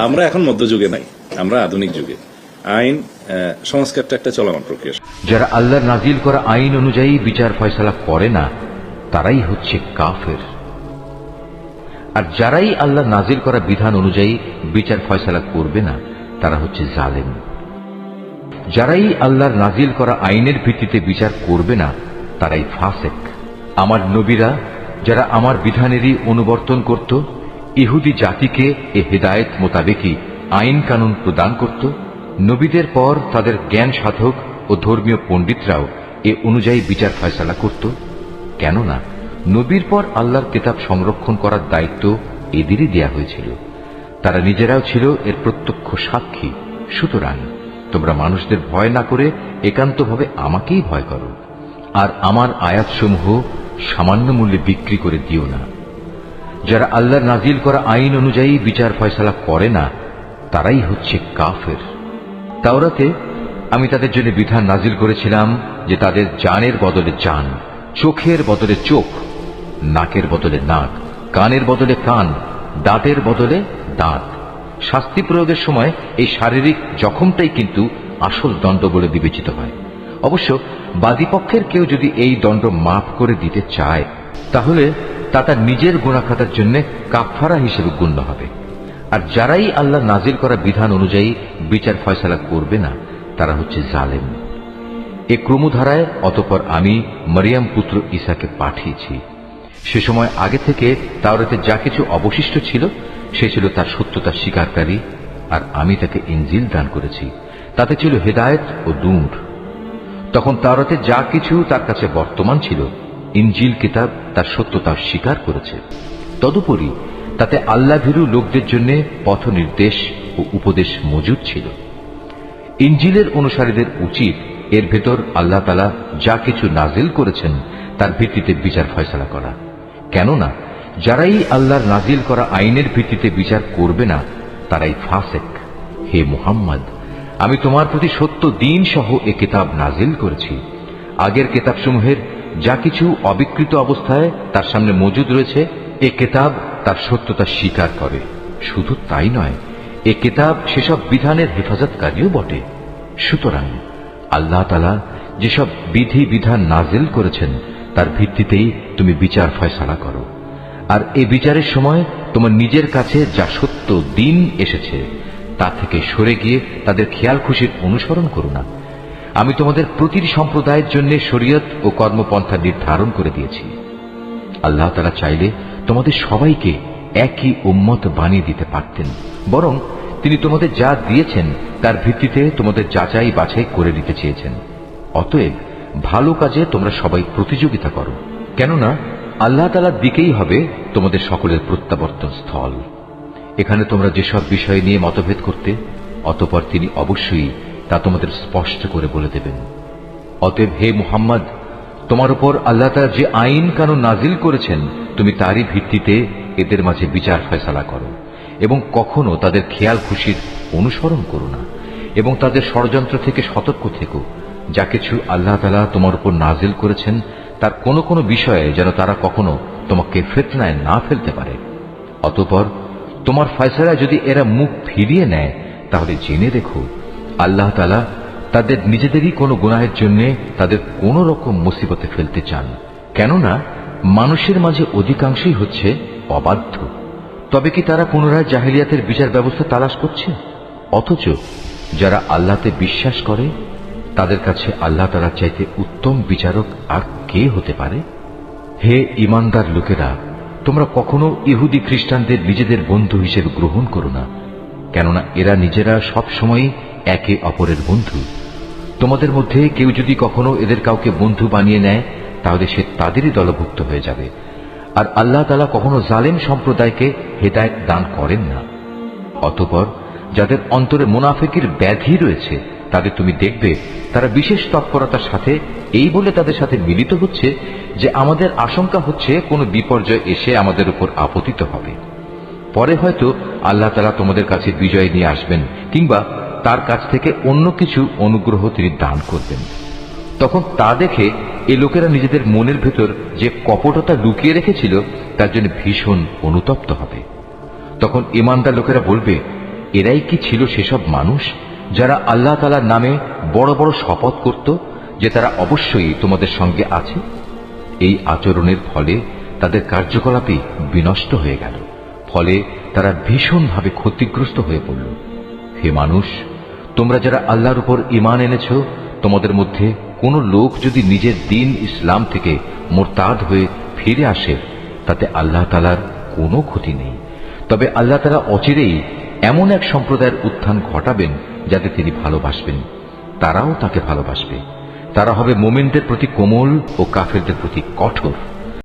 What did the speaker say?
আমরা এখন মধ্যযুগে নাই, আমরা আধুনিক যুগে। আইন সংস্কারটা একটা চলমান প্রক্রিয়া। যারা আল্লাহর নাজিল করা আইন অনুযায়ী বিচার ফয়সালা করে না তারাই হচ্ছে কাফের, আর যারাই আল্লাহ নাজিল করা বিধান অনুযায়ী বিচার ফয়সালা করবে না তারা হচ্ছে জালেম। যারাই আল্লাহর নাজিল করা আইনের ভিত্তিতে বিচার করবে না তারাই ফাসেক। আমার নবীরা যারা আমার বিধানেরই অনুবর্তন করত, ইহুদি জাতিকে এ হেদায়েত মোতাবেকই আইন কানুন প্রদান করত, নবীদের পর তাদের জ্ঞান সাধক ও ধর্মীয় পণ্ডিতরাও এ অনুযায়ী বিচার ফয়সালা করত। কেননা নবীর পর আল্লাহর কিতাব সংরক্ষণ করার দায়িত্ব এদেরই দেয়া হয়েছিল, তারা নিজেরাও ছিল এর প্রত্যক্ষ সাক্ষী। সুতরাং তোমরা মানুষদের ভয় না করে একান্তভাবে আমাকেই ভয় করো, আর আমার আয়াতসমূহ সামান্য মূল্যে বিক্রি করে দিও না। যারা আল্লাহর নাজিল করা আইন অনুযায়ী বিচার ফয়সালা করে না তারাই হচ্ছে কাফের। তাওরাতে আমি তাদের জন্য বিধান নাজিল করেছিলাম যে তাদের জানের বদলে জান, চোখের বদলে চোখ, নাকের বদলে নাক, কানের বদলে কান, দাঁতের বদলে দাঁত। শাস্তি প্রয়োগের সময় এই শারীরিক জখমটাই কিন্তু আসল দণ্ড বলে বিবেচিত হয়। অবশ্য বাদীপক্ষের কেউ যদি এই দণ্ড মাফ করে দিতে চায় তাহলে তা তার নিজের গুনাহখাতার জন্য কাফারা হিসেবে গণ্য হবে। আর যারাই আল্লাহ নাজিল করা বিধান অনুযায়ী বিচার ফয়সালা করবে না তারা হচ্ছে জালেম। এ ক্রমধারায় অতঃপর আমি মরিয়ম পুত্র ঈসাকে পাঠিয়েছি। সে সময় আগে থেকে তাওরাতে যা কিছু অবশিষ্ট ছিল সে ছিল তার সত্যতা স্বীকারকারী, আর আমি তাকে ইনজিল দান করেছি, তাতে ছিল হেদায়েত ও নূর। তখন তাওরাতে যা কিছু তার কাছে বর্তমান ছিল ইনজিল কিতাব তার সত্যতা স্বীকার করেছে। তদুপরি তাতে আল্লাহভীরু লোকদের জন্য পথ নির্দেশ ও উপদেশ মজুদ ছিল। ইনজিলের অনুসারীদের উচিত এর ভেতর আল্লাহ তাআলা যা কিছু নাজিল করেছেন তার ভিত্তিতে বিচার ফয়সালা করা। কেননা যারাই আল্লাহর নাজিল করা আইনের ভিত্তিতে বিচার করবে না তারাই ফাসেক। হে মুহাম্মদ, আমি তোমার প্রতি সত্য দিন সহ এ কিতাব নাজিল করেছি। আগের কিতাবসমূহের যা কিছু অবিকৃত অবস্থায় তার সামনে মজুদ রয়েছে এ কিতাব তার সত্যতা স্বীকার করে। শুধু তাই নয়, এ কিতাব সেসব বিধানের হেফাজতকারীও বটে। সুতরাং আল্লাহ তাআলা যেসব বিধি বিধান নাজিল করেছেন তার ভিত্তিতেই তুমি বিচার ফয়সালা করো। আর এই বিচারের সময় তোমার নিজের কাছে যা সত্য দিন এসেছে তা থেকে সরে গিয়ে তাদের খেয়াল খুশির অনুসরণ করো না। আমি তোমাদের প্রতিটি সম্প্রদায়ের জন্য শরীয়ত ও কর্মপন্থা নির্ধারণ করে দিয়েছি। আল্লাহ তাআলা চাইলে তোমাদের সবাইকে একই উম্মত বানিয়ে দিতে পারতেন, বরং তিনি তোমাদের যা দিয়েছেন তার ভিত্তিতে তোমাদের যাচাই বাছাই করে দিতে চেয়েছেন। অতএব ভালো কাজে তোমরা সবাই প্রতিযোগিতা করো, কেননা আল্লাহ তাআলার দিকেই হবে তোমাদের সকলের প্রত্যাবর্তন স্থল। এখানে তোমরা যেসব বিষয় নিয়ে মতভেদ করতে, অতঃপর তিনি অবশ্যই তা তোমাদের স্পষ্ট করে বলে দেবেন। অতএব হে মুহাম্মদ, তোমার উপর আল্লাহ তাআলা যে আইন কানুন নাজিল করেছেন তুমি তারই ভিত্তিতে এদের মাঝে বিচার ফয়সালা করো, এবং কখনো তাদের খেয়াল খুশির অনুসরণ করো না, এবং তাদের ষড়যন্ত্র থেকে সতর্ক থেকো। যা কিছু আল্লাহ তাআলা তোমার উপর নাজিল করেছেন তার কোনো কোনো বিষয়ে যেন তারা কখনো তোমাকে ফিতনায় না ফেলতে পারে। অতঃপর তোমার ফয়সালায় যদি এরা মুখ ফিরিয়ে নেয় তাহলে জেনে রেখো আল্লাহ তাআলা তাদের নিজেদেরই কোনো গুনাহের জন্য তাদের কোন রকম মুসিবতে ফেলতে চান। কেননা মানুষের মাঝে অধিকাংশই হচ্ছে অবাধ্য। তবে কি তারা পুনরায় জাহেলিয়াতের বিচার ব্যবস্থা তালাশ করছে? অথচ যারা আল্লাহতে বিশ্বাস করে তাদের কাছে আল্লাহ তাআলার চাইতে উত্তম বিচারক আর কে হতে পারে? হে ঈমানদার লোকেরা, তোমরা কখনো ইহুদি খ্রিস্টানদের নিজেদের বন্ধু হিসেবে গ্রহণ করো না, কেননা এরা নিজেরা সব সময় একে অপরের বন্ধু। তোমাদের মধ্যে কেউ যদি কখনো এদের কাউকে বন্ধু বানিয়ে নেয় তাহলে সে তাদেরই দলভুক্ত হয়ে যাবে। আর আল্লাহ তাআলা কখনো জালেম সম্প্রদায়কে হেদায়েত দান করেন না। অতঃপর যাদের অন্তরে মুনাফিকের ব্যাধি রয়েছে তাদের তুমি দেখবে তারা বিশেষ তৎপরতার সাথে এই বলে তাদের সাথে মিলিত হচ্ছে যে আমাদের আশঙ্কা হচ্ছে কোনো বিপর্যয় এসে আমাদের উপর আপতিত হবে। পরে হয়তো আল্লাহ তাআলা তোমাদের কাছে বিজয় নিয়ে আসবেন, কিংবা তার কাছ থেকে অন্য কিছু অনুগ্রহ তিনি দান করবেন। তখন তা দেখে এই লোকেরা নিজেদের মনের ভেতর যে কপটতা লুকিয়ে রেখেছিল তার জন্য ভীষণ অনুতপ্ত হবে। তখন ঈমানদার লোকেরা বলবে, এরাই কি ছিল সেসব মানুষ যারা আল্লাহ তাআলার নামে বড় বড় শপথ করত যে তারা অবশ্যই তোমাদের সঙ্গে আছে? এই আচরণের ফলে তাদের কার্যকলাপই বিনষ্ট হয়ে গেল। ফলে তারা ভীষণভাবে ক্ষতিগ্রস্ত হয়ে পড়ল। হে মানুষ, তোমরা যারা আল্লাহর উপর ঈমান এনেছ, তোমাদের মধ্যে কোন লোক যদি নিজের দ্বীন ইসলাম থেকে মুরতাদ হয়ে ফিরে আসে, তাতে আল্লাহ তাআলার কোনো ক্ষতি নেই। তবে আল্লাহ তাআলা অচিরেই এমন এক সম্প্রদায়ের উত্থান ঘটাবেন যাদের তিনি ভালোবাসবেন, তারাও তাকে ভালোবাসবে। তারা হবে মুমিনদের প্রতি কোমল ও কাফেরদের প্রতি কঠোর।